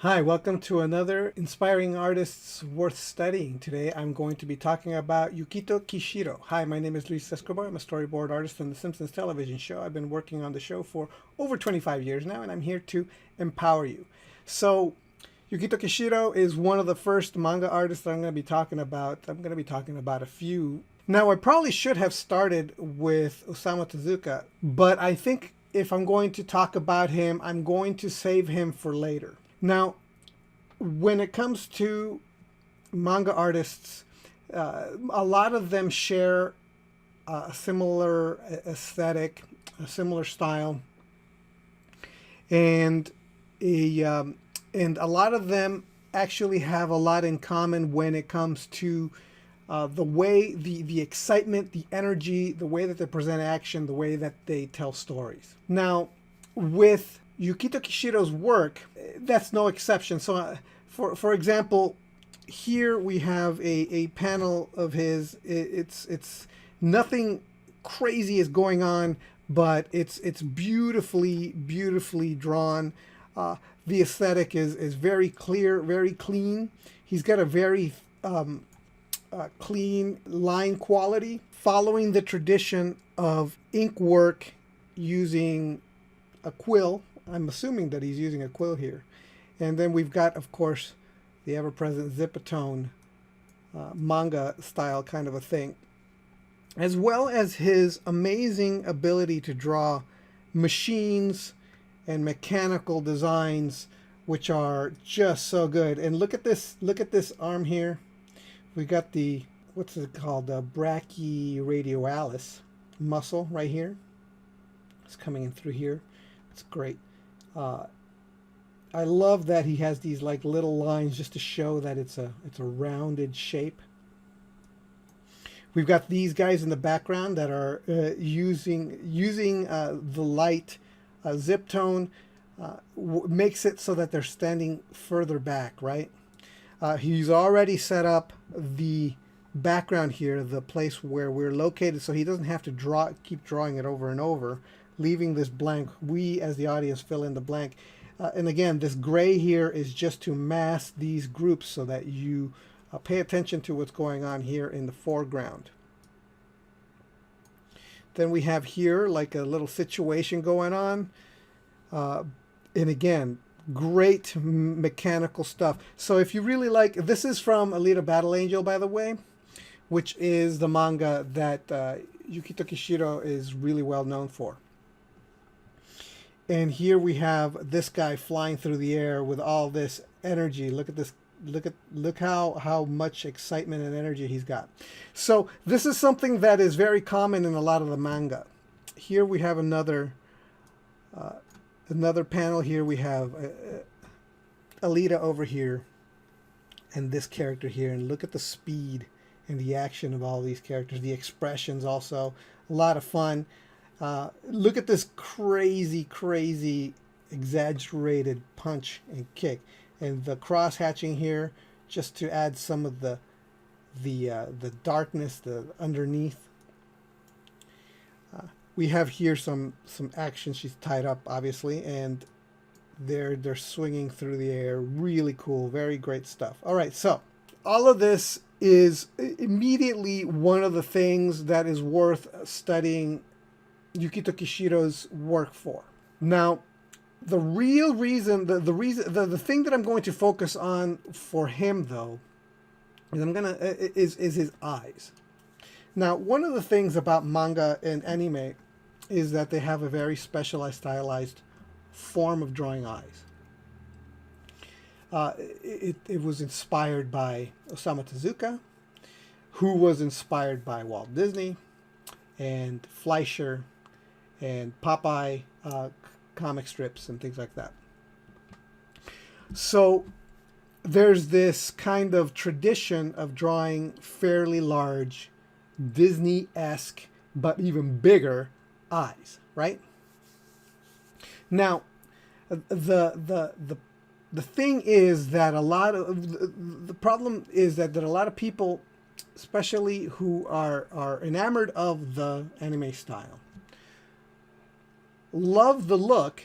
Hi, welcome to another Inspiring Artists Worth Studying. Today I'm going to be talking about Yukito Kishiro. Hi, my name is Luis Escobar. I'm a storyboard artist on the Simpsons television show. I've been working on the show for over 25 years now, and I'm here to empower you. So, Yukito Kishiro is one of the first manga artists that I'm going to be talking about. I'm going to be talking about a few. Now, I probably should have started with Osamu Tezuka, but I think if I'm going to talk about him, I'm going to save him for later. Now, when it comes to manga artists, a lot of them share a similar aesthetic, a similar style, and a lot of them actually have a lot in common when it comes to the way, the excitement, the energy, the way that they present action, the way that they tell stories. Now, with Yukito Kishiro's work, that's no exception. So, for example, here we have a panel of his. It's nothing crazy is going on, but it's beautifully drawn. The aesthetic is very clear, very clean. He's got a very clean line quality, following the tradition of ink work using a quill. I'm assuming that he's using a quill here. And then we've got, of course, the ever-present Zipatone manga style kind of a thing, as well as his amazing ability to draw machines and mechanical designs, which are just so good. And look at this arm here. We got the, what's it called, the brachyradialis muscle right here. It's coming in through here. It's great. I love that he has these like little lines just to show that it's a rounded shape. We've got these guys in the background that are using the light zip tone, makes it so that they're standing further back, right? He's already set up the background here, the place where we're located, so he doesn't have to keep drawing it over and over, leaving this blank. We, as the audience, fill in the blank. And again, this gray here is just to mask these groups so that you pay attention to what's going on here in the foreground. Then we have here like a little situation going on. And again, great mechanical stuff. So if you really like, this is from Alita Battle Angel, by the way, which is the manga that Yukito Kishiro is really well known for. And here we have this guy flying through the air with all this energy. Look at this. Look how much excitement and energy he's got. So this is something that is very common in a lot of the manga. Here we have another panel. Here we have Alita over here, and this character here. And look at the speed and the action of all these characters. The expressions also a lot of fun. Look at this crazy, exaggerated punch and kick, and the cross hatching here, just to add some of the darkness, the underneath. We have here some action. She's tied up, obviously, and they're swinging through the air. Really cool, very great stuff. All right, so all of this is immediately one of the things that is worth studying Yukito Kishiro's work for. Now, the real reason, the thing that I'm going to focus on for him, though, is his eyes. Now, one of the things about manga and anime is that they have a very specialized, stylized form of drawing eyes. It was inspired by Osamu Tezuka, who was inspired by Walt Disney and Fleischer and Popeye comic strips and things like that. So there's this kind of tradition of drawing fairly large, Disney-esque, but even bigger eyes, right? Now, the thing is that the problem is that a lot of people, especially who are enamored of the anime style, love the look,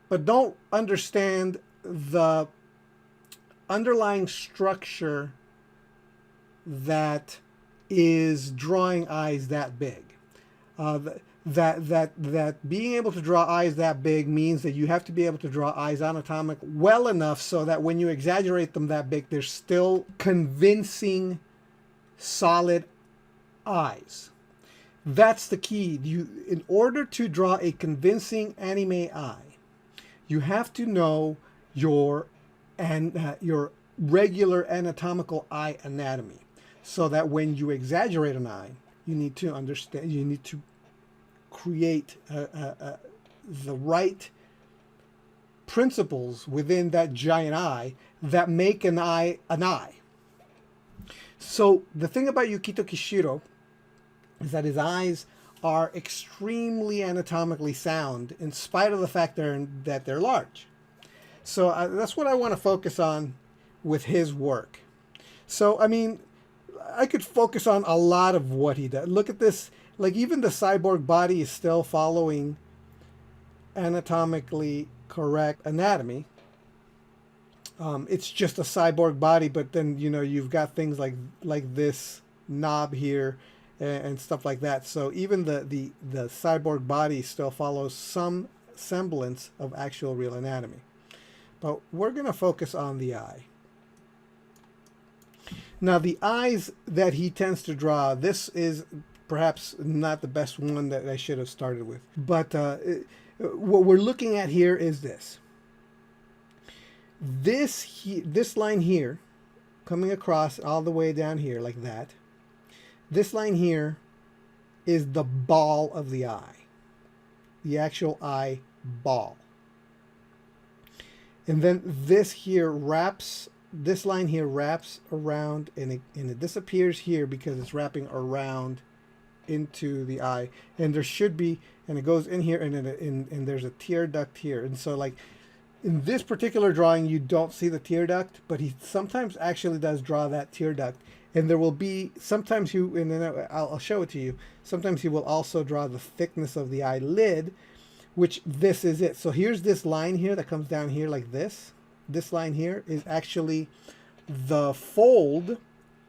but don't understand the underlying structure that is drawing eyes that big. That being able to draw eyes that big means that you have to be able to draw eyes anatomic well enough so that when you exaggerate them that big, they're still convincing, solid eyes. That's the key. In order to draw a convincing anime eye, you have to know your regular anatomical eye anatomy, so that when you exaggerate an eye, you need to understand. You need to create the right principles within that giant eye that make an eye an eye. So the thing about Yukito Kishiro is that his eyes are extremely anatomically sound in spite of the fact that they're large. So that's what I want to focus on with his work. So, I mean, I could focus on a lot of what he does. Look at this. Like, even the cyborg body is still following anatomically correct anatomy. It's just a cyborg body, but then, you know, you've got things like this knob here and stuff like that. So even the cyborg body still follows some semblance of actual real anatomy. But we're going to focus on the eye. Now, the eyes that he tends to draw, this is perhaps not the best one that I should have started with. But what we're looking at here is this. This line here, coming across all the way down here like that, this line here is the ball of the eye, the actual eye ball. And then this line here wraps around, and it disappears here because it's wrapping around into the eye. And there should be, and it goes in here, and there's a tear duct here. And so, like, in this particular drawing, you don't see the tear duct, but he sometimes actually does draw that tear duct. And there will be, sometimes and then I'll show it to you, sometimes he will also draw the thickness of the eyelid, which this is it. So here's this line here that comes down here like this. This line here is actually the fold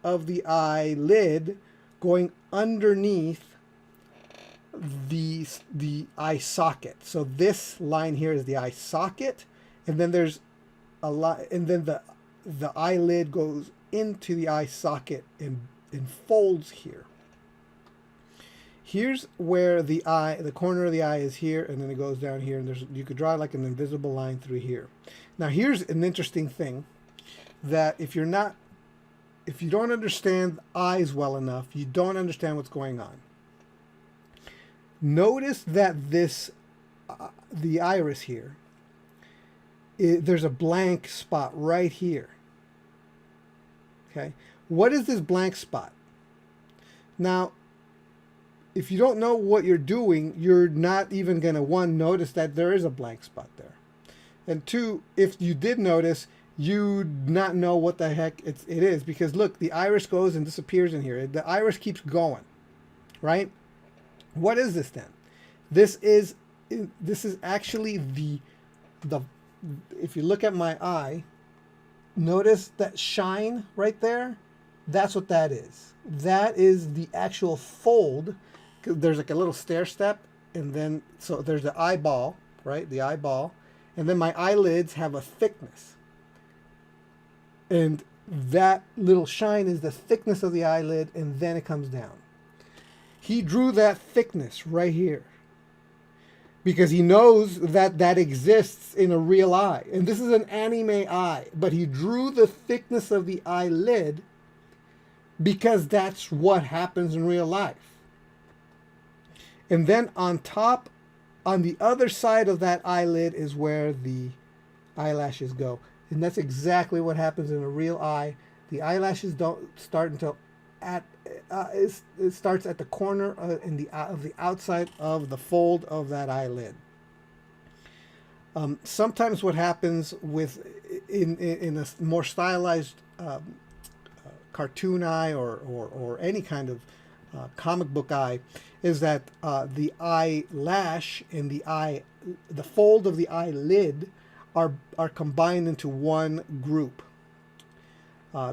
of the eyelid going underneath the eye socket. So this line here is the eye socket, and then there's a lot, and then the eyelid goes into the eye socket and folds here. Here's where the corner of the eye is here, and then it goes down here, and you could draw like an invisible line through here. Now here's an interesting thing, that if you don't understand eyes well enough, you don't understand what's going on. Notice that the iris here, there's a blank spot right here. Okay, what is this blank spot? Now, if you don't know what you're doing, you're not even going to, one, notice that there is a blank spot there. And two, if you did notice, you'd not know what the heck it is, because look, the iris goes and disappears in here. The iris keeps going, right? What is this then? This is actually the if you look at my eye, notice that shine right there. That's what that is. That is the actual fold. There's like a little stair step, and then so there's the eyeball, right? The eyeball, and then my eyelids have a thickness, and that little shine is the thickness of the eyelid, and then it comes down. He drew that thickness right here because he knows that that exists in a real eye, and this is an anime eye, but he drew the thickness of the eyelid because that's what happens in real life. And then on top, on the other side of that eyelid is where the eyelashes go. And that's exactly what happens in a real eye. The eyelashes don't start until it starts at the corner of the outside of the fold of that eyelid. Sometimes what happens in a more stylized cartoon eye or any kind of comic book eye is that the eyelash and the fold of the eyelid are combined into one group.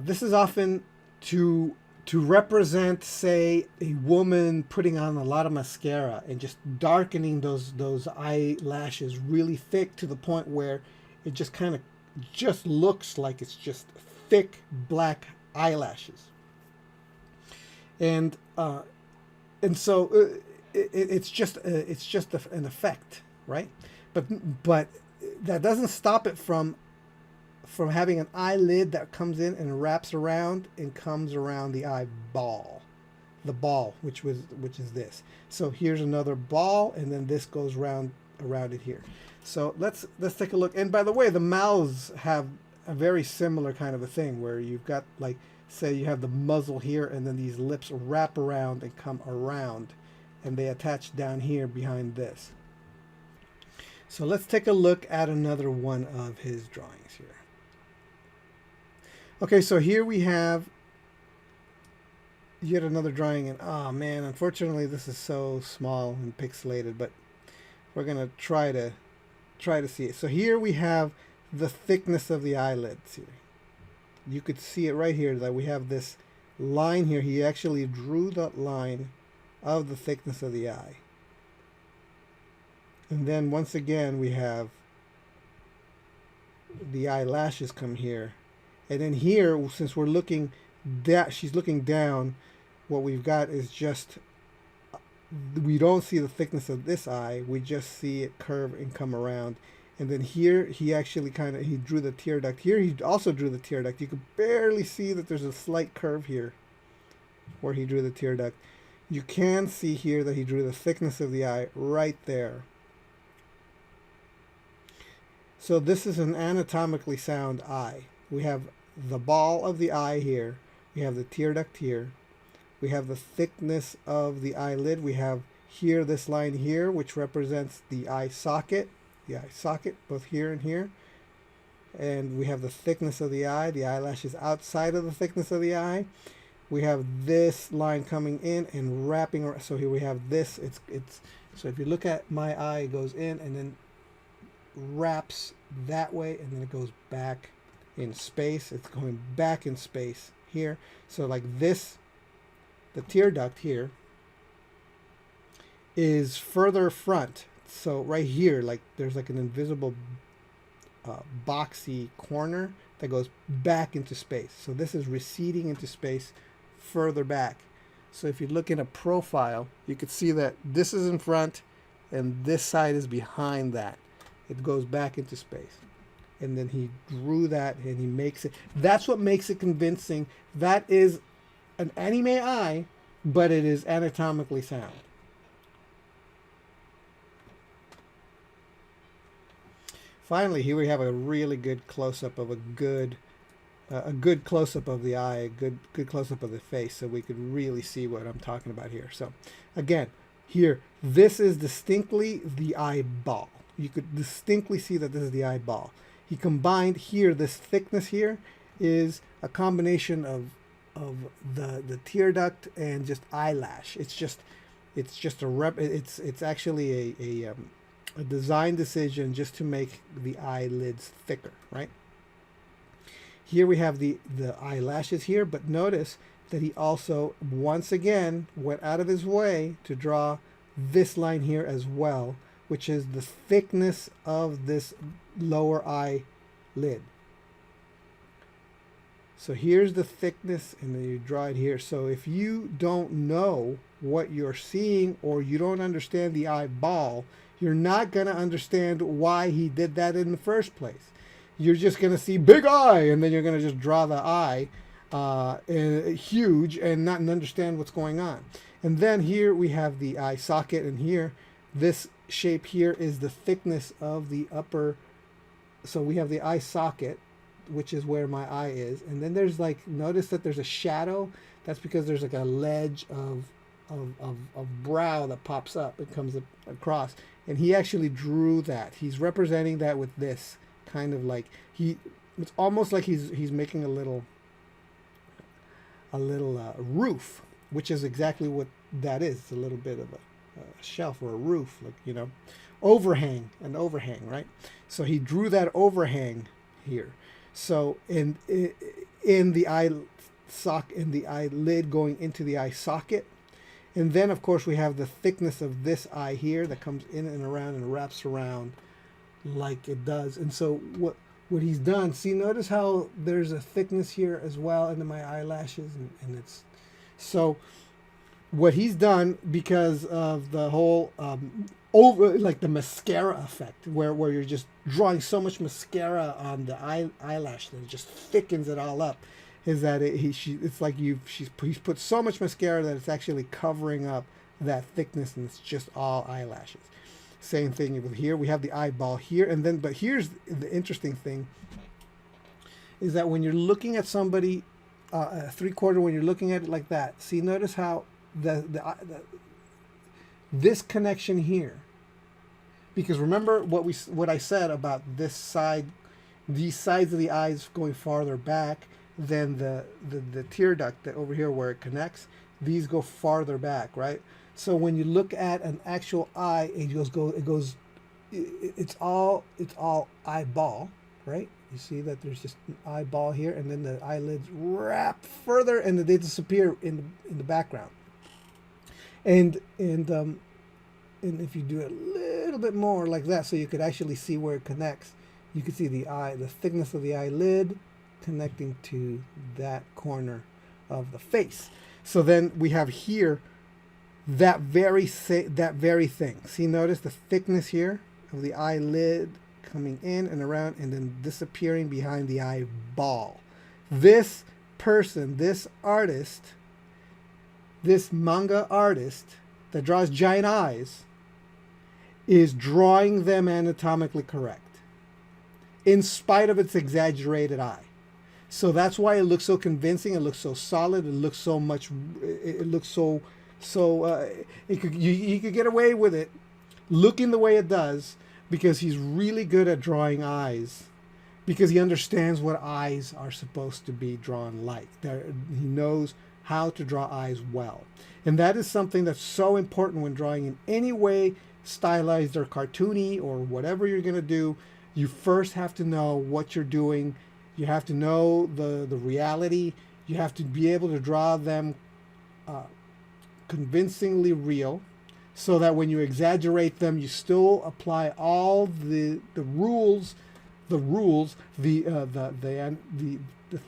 This is often to represent, say, a woman putting on a lot of mascara and just darkening those eyelashes really thick to the point where it just kind of just looks like it's just thick black eyelashes. And so it's just an effect, right? But that doesn't stop it from having an eyelid that comes in and wraps around and comes around the eyeball, the ball, which is this. So here's another ball, and then this goes around it here. So let's take a look. And by the way, the mouths have a very similar kind of a thing where you've got, like, say you have the muzzle here, and then these lips wrap around and come around, and they attach down here behind this. So let's take a look at another one of his drawings here. Okay, so here we have yet another drawing, and oh man, unfortunately this is so small and pixelated, but we're gonna try to see it. So here we have the thickness of the eyelids here. You could see it right here that we have this line here. He actually drew that line of the thickness of the eye. And then once again we have the eyelashes come here. And then here, since we're looking she's looking down, what we've got is just, we don't see the thickness of this eye, we just see it curve and come around. And then here he actually he drew the tear duct. Here he also drew the tear duct. You can barely see that there's a slight curve here where he drew the tear duct. You can see here that he drew the thickness of the eye right there. So this is an anatomically sound eye. We have the ball of the eye here. We have the tear duct here. We have the thickness of the eyelid. We have here this line here, which represents the eye socket. The eye socket, both here and here. And we have the thickness of the eye. The eyelash is outside of the thickness of the eye. We have this line coming in and wrapping around. So here we have this. So if you look at my eye, it goes in and then wraps that way, and then it goes back in space. It's going back in space here. So like this, the tear duct here is further front. So right here, like there's like an invisible boxy corner that goes back into space. So this is receding into space further back. So if you look in a profile, you could see that this is in front and this side is behind that. It goes back into space. And then he drew that and he makes it. That's what makes it convincing. That is an anime eye, but it is anatomically sound. Finally, here we have a really good close-up of a good close-up of the eye, a good close-up of the face, so we could really see what I'm talking about here. So again, here, this is distinctly the eyeball. You could distinctly see that this is the eyeball. He combined here, this thickness here is a combination of the tear duct and just eyelash. It's actually a design decision just to make the eyelids thicker, right? Here we have the eyelashes here, but notice that he also once again went out of his way to draw this line here as well, which is the thickness of this lower eyelid. So here's the thickness, and then you draw it here. So if you don't know what you're seeing, or you don't understand the eyeball, you're not going to understand why he did that in the first place. You're just going to see big eye, and then you're going to just draw the eye huge and not understand what's going on. And then here we have the eye socket, and here, this shape here is the thickness of the upper. So we have the eye socket, which is where my eye is. And then there's like, notice that there's a shadow. That's because there's like a ledge of brow that pops up and comes across. And he actually drew that. He's representing that with this kind of like, it's almost like he's making a little roof, which is exactly what that is. It's a little bit of a shelf or a roof, like, you know, overhang, right? So he drew that overhang here. So, and in the eye in the eyelid going into the eye socket. And then, of course, we have the thickness of this eye here that comes in and around and wraps around like it does. And so what he's done, see, notice how there's a thickness here as well into my eyelashes, and it's so what he's done, because of the whole over, like the mascara effect, where you're just drawing so much mascara on the eyelash that it just thickens it all up, is that it's like he's put so much mascara that it's actually covering up that thickness, and it's just all eyelashes. Same thing with here. We have the eyeball here, and then, but here's the interesting thing, is that when you're looking at somebody, 3/4, when you're looking at it like that, see, notice how this connection here, because remember what I said about this side, these sides of the eyes going farther back than the tear duct that over here where it connects, these go farther back, right? So when you look at an actual eye, it's all eyeball, right? You see that there's just an eyeball here, and then the eyelids wrap further, and they disappear in the background. And if you do it a little bit more like that, so you could actually see where it connects, you can see the thickness of the eyelid connecting to that corner of the face. So then we have here that very thing. See, notice the thickness here of the eyelid coming in and around and then disappearing behind the eyeball. This person, this artist, this manga artist that draws giant eyes, is drawing them anatomically correct in spite of its exaggerated eye. So that's why it looks so convincing. It looks so solid. It looks so much. It looks so. You could get away with it looking the way it does, because he's really good at drawing eyes, because he understands what eyes are supposed to be drawn like. He knows how to draw eyes well, and that is something that's so important when drawing in any way stylized or cartoony or whatever you're going to do. You first have to know what you're doing. You have to know the reality. You have to be able to draw them convincingly real, so that when you exaggerate them, you still apply all the rules, the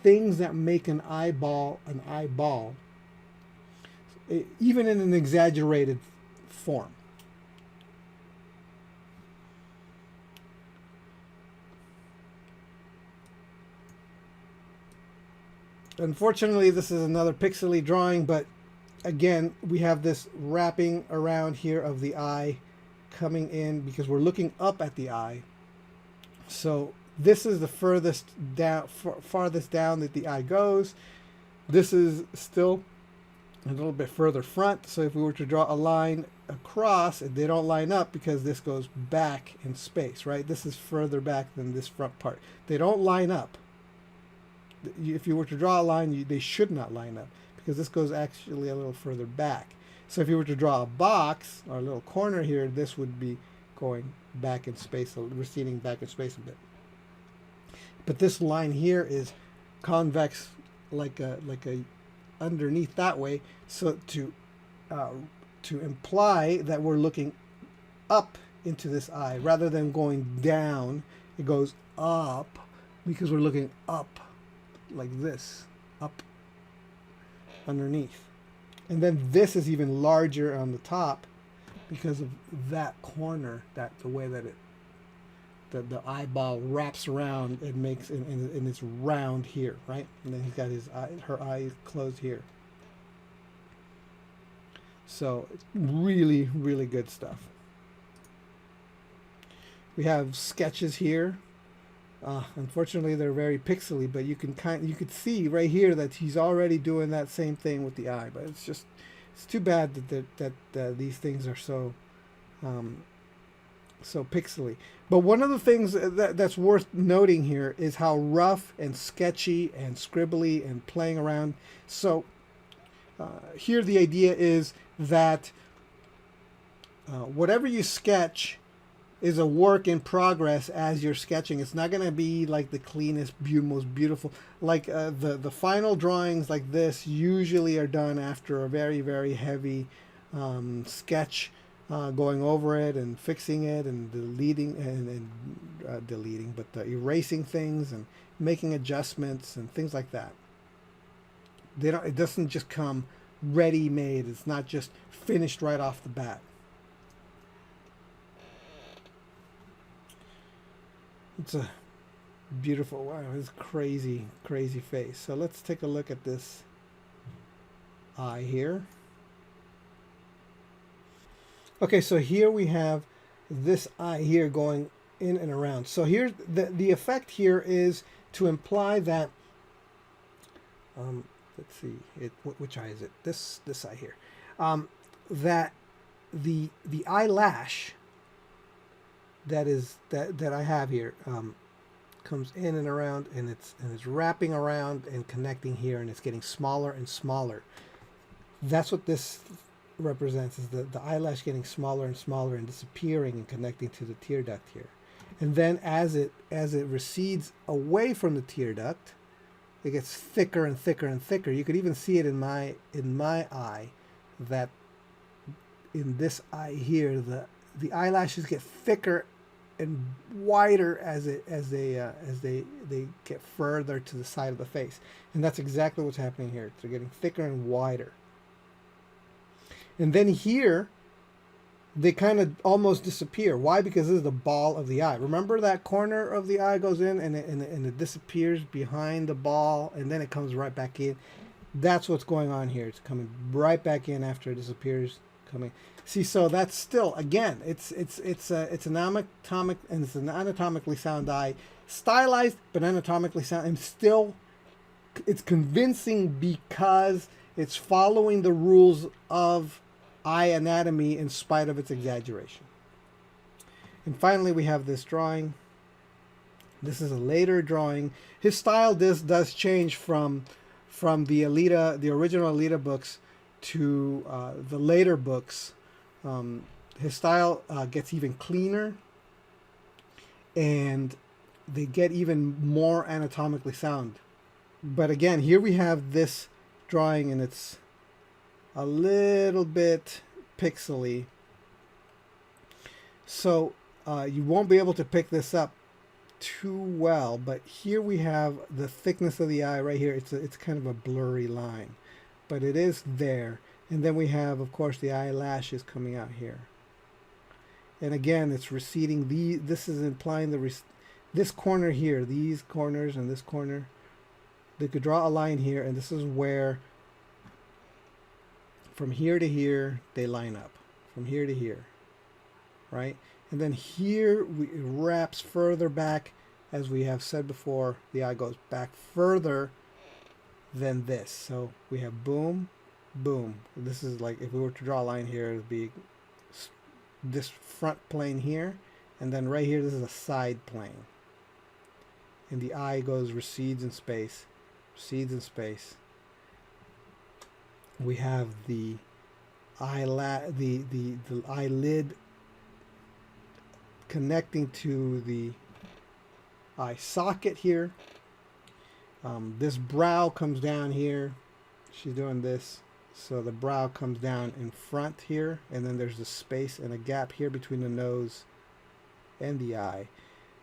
things that make an eyeball, even in an exaggerated form. Unfortunately, this is another pixely drawing, but again, we have this wrapping around here of the eye coming in, because we're looking up at the eye. So this is the farthest down that the eye goes. This is still a little bit further front. So if we were to draw a line across, they don't line up because this goes back in space, right? This is further back than this front part. They don't line up. If you were to draw a line, they should not line up, because this goes actually a little further back. So if you were to draw a box or a little corner here, this would be going back in space, receding back in space a bit. But this line here is convex, like a underneath that way, so to imply that we're looking up into this eye rather than going down. It goes up because we're looking up like this, up underneath. And then this is even larger on the top because of that corner, that the way that the eyeball wraps around, it makes and it's round here, right? And then he's got her eye closed here. So it's really, really good stuff. We have sketches here. Unfortunately, they're very pixely, but you could see right here that he's already doing that same thing with the eye. But it's too bad that these things are so pixely. But one of the things that's worth noting here is how rough and sketchy and scribbly and playing around. So here the idea is that whatever you sketch, is a work in progress as you're sketching. It's not going to be like the cleanest, most beautiful. Like the final drawings like this usually are done after a very, very heavy sketch, going over it and fixing it and deleting but erasing things and making adjustments and things like that. It doesn't just come ready made. It's not just finished right off the bat. It's a beautiful, wow, it's crazy, crazy face. So let's take a look at this eye here. Okay, so here we have this eye here going in and around. So here, the effect here is to imply that, let's see, which eye is it? This eye here. That the eyelash that I have here comes in and around, and it's wrapping around and connecting here, and it's getting smaller and smaller. That's what this represents, is the eyelash getting smaller and smaller and disappearing and connecting to the tear duct here. And then as it recedes away from the tear duct, it gets thicker and thicker and thicker. You could even see it in my eye, that in this eye here, the eyelashes get thicker and wider as they get further to the side of the face. And that's exactly what's happening here. They're getting thicker and wider. And then here, they kind of almost disappear. Why? Because this is the ball of the eye. Remember that corner of the eye goes in and it disappears behind the ball, and then it comes right back in. That's what's going on here. It's coming right back in after it disappears. See, so that's still, again, it's an anatomically sound eye, stylized but anatomically sound, and still it's convincing because it's following the rules of eye anatomy in spite of its exaggeration. And finally, we have this drawing. This is a later drawing. His style does change from the original Alita books to the later books. His style gets even cleaner, and they get even more anatomically sound. But again, here we have this drawing, and it's a little bit pixely, so you won't be able to pick this up too well. But here we have the thickness of the eye right here. It's kind of a blurry line, but it is there. And then we have, of course, the eyelashes coming out here. And again, it's receding. This is implying this corner here, these corners and this corner. They could draw a line here, and this is where, from here to here, they line up. From here to here, right? And then here, it wraps further back. As we have said before, the eye goes back further than this. So we have boom, boom. This is like, if we were to draw a line here, it would be this front plane here, and then right here, this is a side plane. And the eye recedes in space, recedes in space. We have the eyelid connecting to the eye socket here. This brow comes down here. She's doing this. So the brow comes down in front here, and then there's the space and a gap here between the nose and the eye.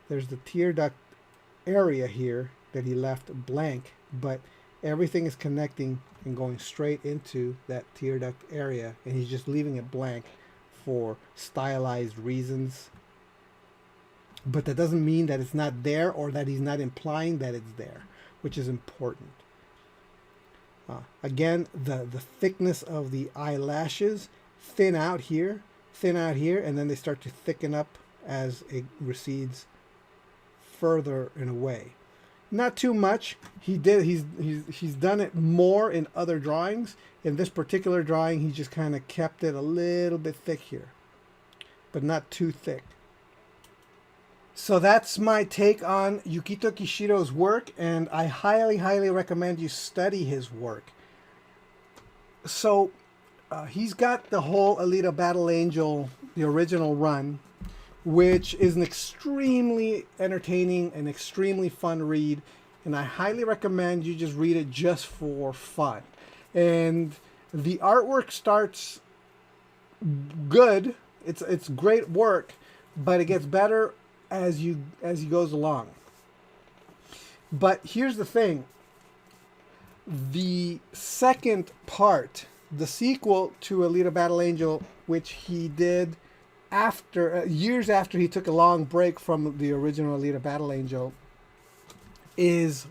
There's the tear duct area here that he left blank, but everything is connecting and going straight into that tear duct area, and he's just leaving it blank for stylized reasons. But that doesn't mean that it's not there, or that he's not implying that it's there, which is important. Again, the thickness of the eyelashes thin out here, and then they start to thicken up as it recedes further and away. Not too much. He's done it more in other drawings. In this particular drawing, he just kind of kept it a little bit thick here, but not too thick. So that's my take on Yukito Kishiro's work, and I highly, highly recommend you study his work. So he's got the whole Alita Battle Angel, the original run, which is an extremely entertaining and extremely fun read. And I highly recommend you just read it just for fun. And the artwork starts good. It's great work, but it gets better as he goes along. But here's the thing. The second part, the sequel to Alita Battle Angel, which he did after years after he took a long break from the original Alita Battle Angel, is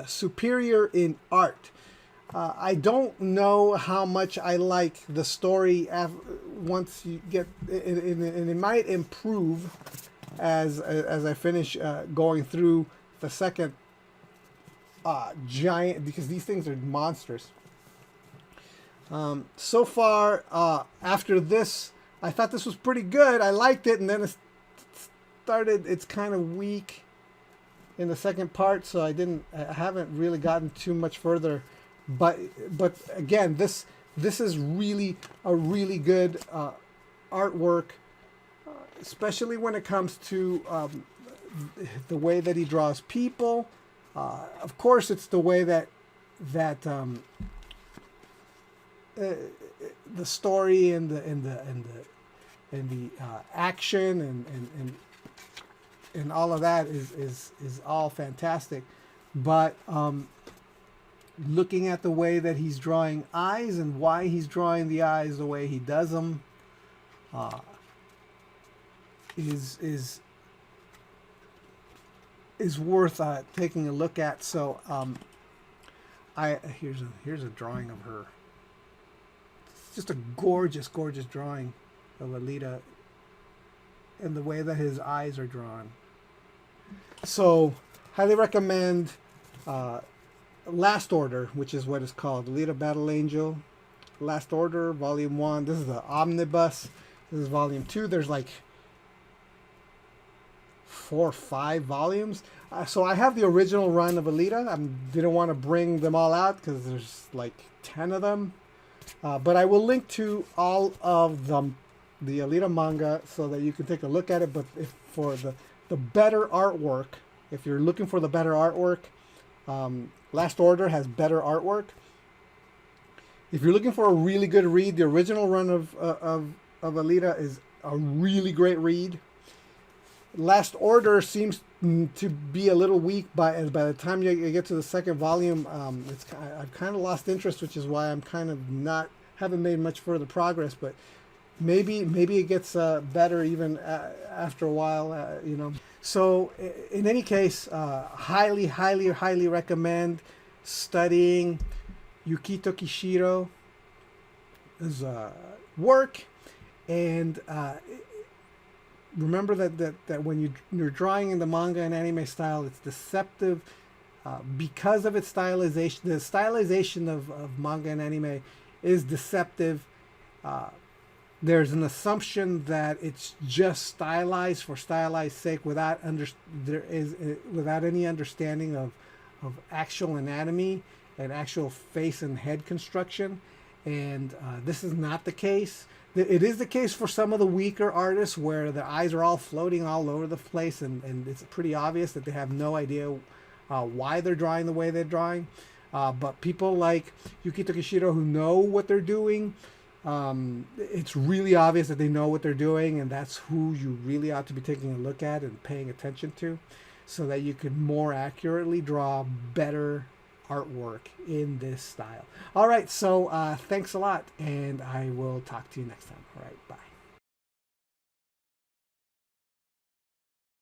superior in art. I don't know how much I like the story once you get, and it might improve as I finish going through the second giant, because these things are monsters. So far, after this, I thought this was pretty good. I liked it, and then it's kind of weak in the second part, so I haven't really gotten too much further. But again, this is really a really good artwork, especially when it comes to the way that he draws people. Of course, it's the way that the story and the action and all of that is all fantastic. But looking at the way that he's drawing eyes and why he's drawing the eyes the way he does them is worth taking a look at. So here's a drawing of her. It's just a gorgeous drawing of Alita and the way that his eyes are drawn. So highly recommend Last Order, which is what it's called, Alita Battle Angel Last Order Volume 1. This is the omnibus. This is Volume 2. There's like 4 or 5 volumes. So I have the original run of Alita. I didn't want to bring them all out because there's like 10 of them. But I will link to all of them, the Alita manga, so that you can take a look at it. But if for the better artwork, if you're looking for the better artwork, Last Order has better artwork. If you're looking for a really good read, the original run of Alita is a really great read. Last Order seems to be a little weak by the time you get to the second volume. I've kind of lost interest, which is why I'm kind of haven't made much further progress. But maybe it gets better even after a while, you know. So in any case, highly recommend studying Yukito Kishiro's work, and remember that when you're drawing in the manga and anime style, it's deceptive because of its stylization. The stylization of manga and anime is deceptive. There's an assumption that it's just stylized for stylized sake without any understanding of actual anatomy and actual face and head construction. And this is not the case. It is the case for some of the weaker artists where their eyes are all floating all over the place, and it's pretty obvious that they have no idea why they're drawing the way they're drawing. But people like Yukito Kishiro who know what they're doing, it's really obvious that they know what they're doing, and that's who you really ought to be taking a look at and paying attention to, so that you can more accurately draw better artwork in this style. All right, so thanks a lot, and I will talk to you next time. All right, bye.